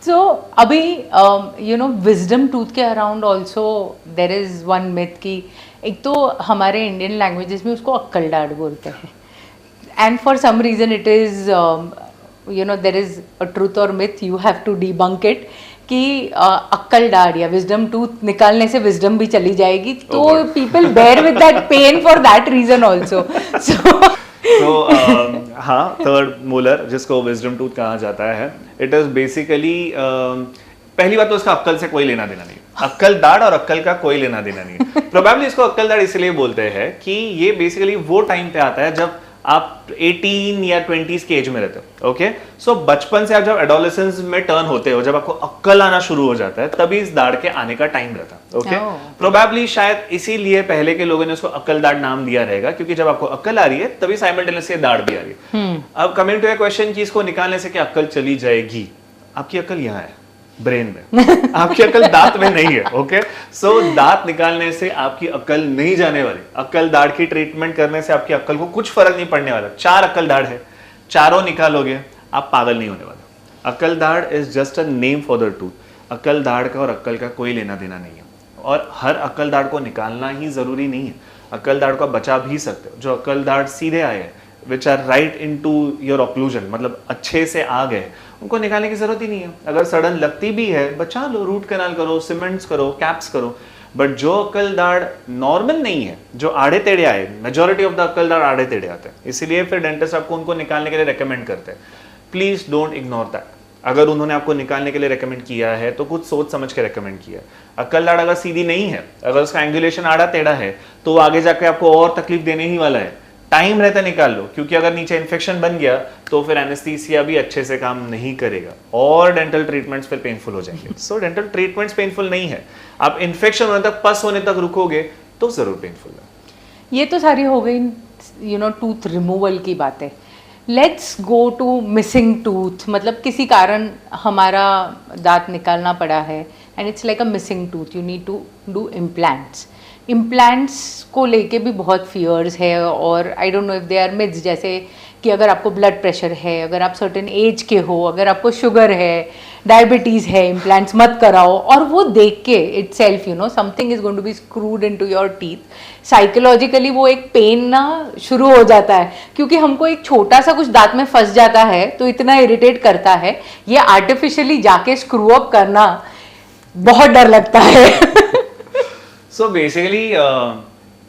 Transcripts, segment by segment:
सो अभी wisdom tooth के around also there is one myth कि एक तो हमारे इंडियन लैंग्वेजेस में उसको अक्कल डाढ़ बोलते हैं, and for some reason it is there is a truth और myth, you have to debunk it कि अक्कल डाढ़ या विजडम टूथ निकालने से विजडम भी चली जाएगी, तो people bear with that pain for that reason also. हाँ, थर्ड मोलर जिसको विजडम टूथ कहा जाता है, इट इज बेसिकली पहली बात तो इसका अक्कल से कोई लेना देना नहीं. अक्कल दाढ़ और अक्कल का कोई लेना देना नहीं. प्रोबेबली इसको अक्कल दाढ़ इसलिए बोलते हैं कि ये बेसिकली वो टाइम पे आता है जब आप 18 या 20s के एज में रहते हो. ओके, सो बचपन से आप जब एडोलेसेंस में टर्न होते हो, जब आपको अक्कल आना शुरू हो जाता है, तभी इस दाढ़ के आने का टाइम रहता है. ओके, प्रोबेबली शायद इसीलिए पहले के लोगों ने उसको अक्कल दाढ़ नाम दिया रहेगा, क्योंकि जब आपको अक्कल आ रही है तभी साइमल्टेनियसली दाढ़ भी आ रही है. अब कमिंग टू ए क्वेश्चन कि इसको निकालने से क्या अक्कल चली जाएगी, आपकी अक्ल यहाँ है ब्रेन में, आपकी अक्ल दांत में नहीं है. ओके, सो दांत निकालने से आपकी अक्ल नहीं जाने वाली. अक्ल दाढ़ की ट्रीटमेंट करने से आपकी अक्ल को कुछ फर्क नहीं पड़ने वाला. 4 अक्ल दाढ़ है, चारों निकालोगे आप पागल नहीं होने वाले. अक्ल दाढ़ is just a name for the tooth. अक्ल दाढ़ का और अक्ल का कोई लेना देना नहीं है, और हर अक्ल दाढ़ को निकालना ही जरूरी नहीं है. अक्ल दाढ़ को बचा भी सकते हो. जो अक्ल दाढ़ सीधे आए हैं, which are right in to your occlusion, मतलब अच्छे से आ गए, उनको निकालने की जरूरत ही नहीं है. अगर सडन लगती भी है, बचा लो, रूट कैनाल करो, सीमेंट्स करो, कैप्स करो. बट जो अक्ल दाढ़ नॉर्मल नहीं है, जो आड़े टेढ़े आए, मेजोरिटी ऑफ द अक्ल दाढ़ आड़े टेढ़े आते हैं, इसीलिए फिर डेंटिस्ट आपको उनको निकालने के लिए रेकमेंड करते हैं. Please don't ignore that. अगर उन्होंने आपको निकालने के लिए रेकमेंड किया है तो कुछ सोच समझ के रेकमेंड किया है. अक्ल दाढ़ अगर सीधी नहीं है, अगर उसका एंगुलेशन आड़ा टेढ़ा है, तो आगे जाके आपको और तकलीफ देने ही वाला है. टाइम रहता निकाल लो, क्योंकि अगर नीचे इन्फेक्शन बन गया तो फिर एनेस्थीसिया भी अच्छे से काम नहीं करेगा और डेंटल ट्रीटमेंट्स फिर पेनफुल हो जाएंगे. सो डेंटल ट्रीटमेंट्स पेनफुल नहीं है. आप इन्फेक्शन होने तक, पस होने तक रुकोगे तो जरूर पेनफुल है. ये तो सारी हो गई टूथ रिमूवल की बातें. Let's go to missing tooth. मतलब किसी कारण हमारा दांत निकालना पड़ा है and it's like a missing tooth, you need to do implants. Implants को लेके भी बहुत फियर्स है, और I don't know if they are myths, जैसे कि अगर आपको ब्लड प्रेशर है, अगर आप सर्टेन एज के हो, अगर आपको शुगर है, डायबिटीज़ है, इम्प्लांट्स मत कराओ. और वो देख के itself something is going to be screwed into your teeth. Psychologically वो एक पेन ना शुरू हो जाता है, क्योंकि हमको एक छोटा सा कुछ दांत में फंस जाता है तो इतना इरिटेट करता है. ये आर्टिफिशियली जाके स्क्रू अप करना बहुत डर लगता है. So basically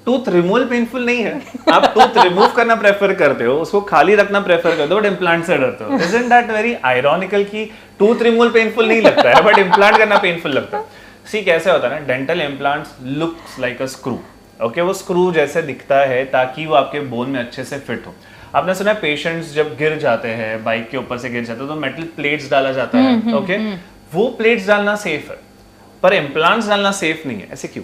tooth removal painful नहीं है. आप टूथ रिमूव करना प्रेफर करते हो, उसको खाली रखना प्रेफर करते हो, बट इम्प्लांट से डरते हो. इजंट दैट वेरी आयरॉनिकल कि टूथ रिमूवल पेनफुल नहीं लगता है बट इम्प्लांट करना पेनफुल लगता है. सी कैसे होता है ना, dental implants looks like a screw. Okay, वो स्क्रू जैसे दिखता है ताकि वो आपके बोन में अच्छे से फिट हो. आपने सुना है पेशेंट्स जब गिर जाते हैं, बाइक के ऊपर से गिर जाते हैं, तो मेटल प्लेट्स डाला जाता है. ओके, वो प्लेट्स डालना सेफ है, पर इम्प्लांट्स डालना सेफ नहीं है. ऐसे क्यों?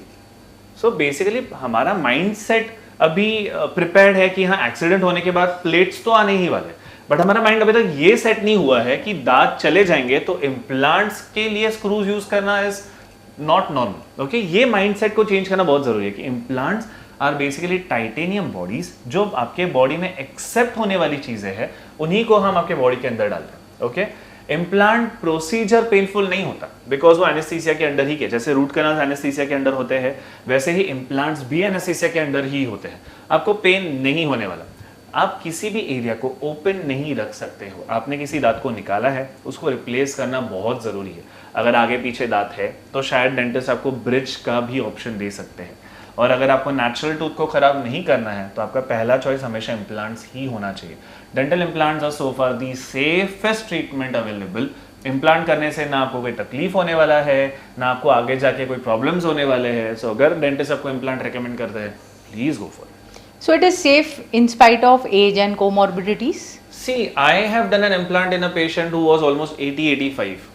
सो बेसिकली हमारा माइंडसेट अभी प्रिपेयर्ड है कि हाँ, एक्सीडेंट होने के बाद प्लेट्स तो आने ही वाले, बट हमारा माइंड अभी तक ये सेट नहीं हुआ है कि दांत चले जाएंगे तो इम्प्लांट्स के लिए स्क्रूज यूज करना इज नॉट नॉर्मल. ओके, ये माइंडसेट को चेंज करना बहुत जरूरी है कि implants are basically titanium bodies, जो आपके बॉडी में एक्सेप्ट होने वाली चीजें हैं, उन्हीं को हम आपके बॉडी के अंदर डालते हैं. ओके, इम्प्लांट प्रोसीजर पेनफुल नहीं होता बिकॉज वो एनेस्थीसिया के अंडर ही के, जैसे रूट कैनाल एनेस्थीसिया के अंदर होते हैं, वैसे ही इम्प्लांट्स भी एनेस्थीसिया के अंडर ही होते हैं. आपको पेन नहीं होने वाला. आप किसी भी एरिया को ओपन नहीं रख सकते हो. आपने किसी दांत को निकाला है, उसको रिप्लेस करना बहुत जरूरी है. अगर आगे पीछे दांत है तो शायद डेंटिस्ट आपको ब्रिज का भी ऑप्शन दे सकते हैं. और अगर आपको नेचुरल टूथ को खराब नहीं करना है तो आपका पहला चॉइस हमेशा इम्प्लांट्स ही होना चाहिए. Dental implants are so far the safest treatment available. Implant करने से ना आपको कोई तकलीफ होने वाला है, ना आपको आगे जाके कोई प्रॉब्लम्स होने वाले हैं. सो अगर डेंटिस्ट आपको इम्प्लांट रेकमेंड करते हैं, please go for it. So it is safe in spite of age and comorbidities? See, I have done an implant in a patient who was almost 80-85.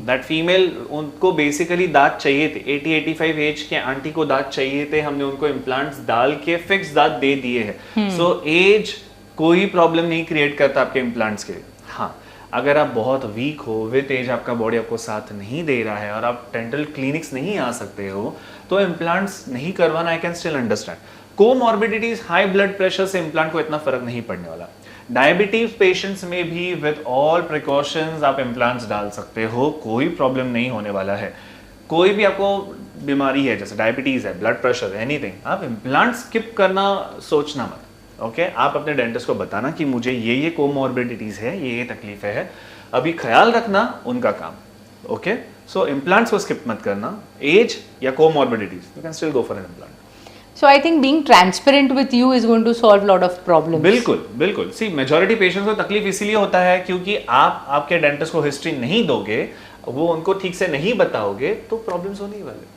That female, उनको basically दांत चाहिए थे. 80-85 as के aunty को दांत चाहिए थे. हमने उनको इम्प्लांट्स डाल के फिक्स दांत दे दिए हैं. सो एज कोई प्रॉब्लम नहीं क्रिएट करता आपके इम्प्लांट्स के लिए. हाँ, अगर आप बहुत वीक हो, विद एज आपका बॉडी आपको साथ नहीं दे रहा है और आप डेंटल क्लिनिक्स नहीं आ सकते हो, तो इम्प्लांट्स नहीं करवाना. I can still understand. Comorbidities, high blood pressure से इम्प्लांट को इतना फर्क नहीं पड़ने वाला. डायबिटीज पेशेंट्स में भी विद ऑल प्रिकॉशंस आप इम्प्लांट्स डाल सकते हो, कोई प्रॉब्लम नहीं होने वाला है। कोई भी आपको बीमारी है जैसे डायबिटीज है, ब्लड प्रेशर, एनीथिंग, आप इम्प्लांट स्किप करना सोचना मत। ओके, आप अपने डेंटिस्ट को बताना कि मुझे ये कोमॉर्बिडिटीज है, ये तकलीफें है, अभी ख्याल रखना उनका काम। ओके, सो इम्प्लांट्स को स्किप मत करना। एज या comorbidities, you can still go for an implant. So I think being transparent with you is going to solve a lot of problems. बिल्कुल बिल्कुल। सी मेजॉरिटी पेशेंट्स को तकलीफ इसीलिए होता है क्योंकि आप आपके डेंटिस्ट को हिस्ट्री नहीं दोगे, वो उनको ठीक से नहीं बताओगे, तो प्रॉब्लम्स होने ही वाले।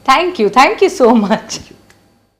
Thank you so much.